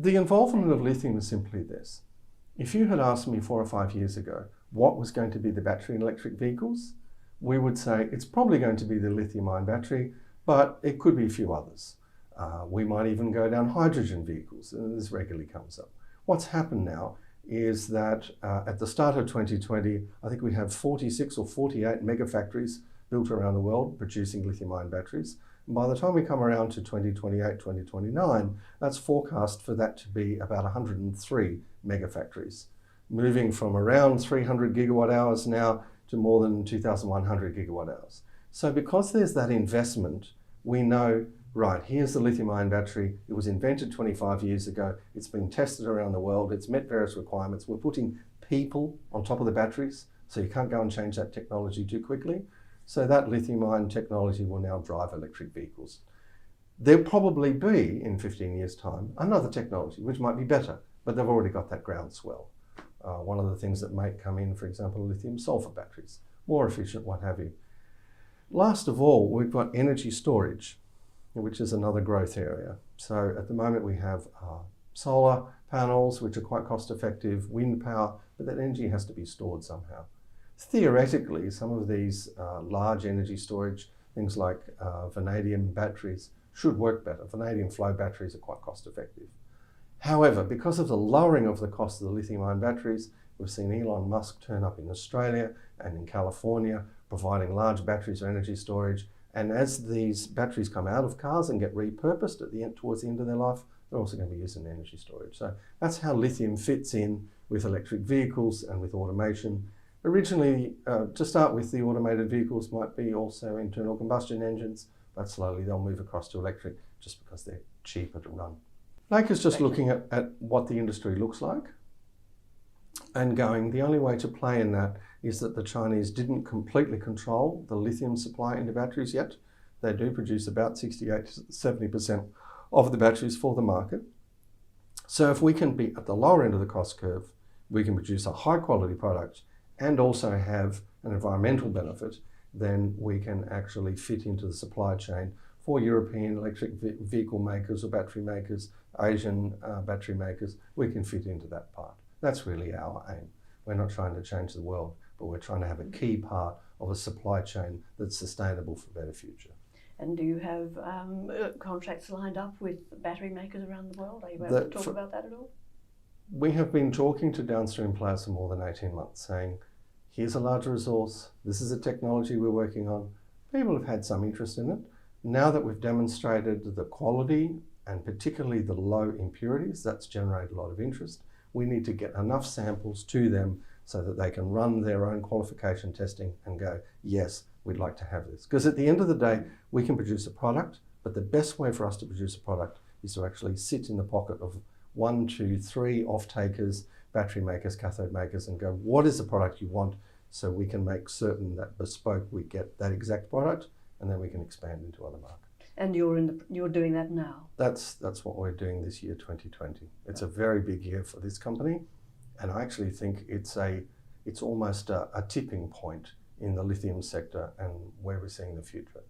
The involvement of lithium is simply this. If you had asked me 4 or 5 years ago what was going to be the battery in electric vehicles, we would say it's probably going to be the lithium-ion battery, but it could be a few others. We might even go down hydrogen vehicles, and this regularly comes up. What's happened now is that at the start of 2020, I think we have 46 or 48 megafactories built around the world producing lithium-ion batteries. And by the time we come around to 2028, 2029, that's forecast for that to be about 103 megafactories, moving from around 300 gigawatt hours now to more than 2,100 gigawatt hours. So because there's that investment, we know, right, here's the lithium-ion battery. It was invented 25 years ago. It's been tested around the world. It's met various requirements. We're putting people on top of the batteries, so you can't go and change that technology too quickly. So that lithium-ion technology will now drive electric vehicles. There'll probably be, in 15 years' time, another technology which might be better, but they've already got that groundswell. One of the things that might come in, for example, lithium-sulfur batteries, more efficient, what have you. Last of all, we've got energy storage, which is another growth area. So at the moment we have solar panels, which are quite cost effective, wind power, but that energy has to be stored somehow. Theoretically, some of these large energy storage, things like vanadium batteries, should work better. Vanadium flow batteries are quite cost effective. However, because of the lowering of the cost of the lithium-ion batteries, we've seen Elon Musk turn up in Australia and in California, providing large batteries for energy storage. And as these batteries come out of cars and get repurposed at the end, towards the end of their life, they're also going to be used in energy storage. So that's how lithium fits in with electric vehicles and with automation. Originally, to start with, the automated vehicles might be also internal combustion engines, but slowly they'll move across to electric just because they're cheaper to run. Laker's just looking at what the industry looks like and going, the only way to play in that is that the Chinese didn't completely control the lithium supply into batteries yet. They do produce about 68 to 70% of the batteries for the market. So if we can be at the lower end of the cost curve, we can produce a high quality product and also have an environmental benefit, then we can actually fit into the supply chain for European electric vehicle makers or battery makers, Asian battery makers. We can fit into that part. That's really our aim. We're not trying to change the world, but we're trying to have a key part of a supply chain that's sustainable for a better future. And do you have contracts lined up with battery makers around the world? Are you able to talk about that at all? We have been talking to downstream players for more than 18 months, saying, here's a large resource, this is a technology we're working on. People have had some interest in it. Now that we've demonstrated the quality and particularly the low impurities, that's generated a lot of interest. We need to get enough samples to them so that they can run their own qualification testing and go, yes, we'd like to have this. Because at the end of the day, we can produce a product, but the best way for us to produce a product is to actually sit in the pocket of 1, 2, 3 off-takers, battery makers, cathode makers, and go, what is the product you want? So we can make certain that bespoke we get that exact product, and then we can expand into other markets. And you're doing that now? That's what we're doing this year, 2020. It's a very big year for this company, and I actually think it's almost a tipping point in the lithium sector and where we're seeing the future.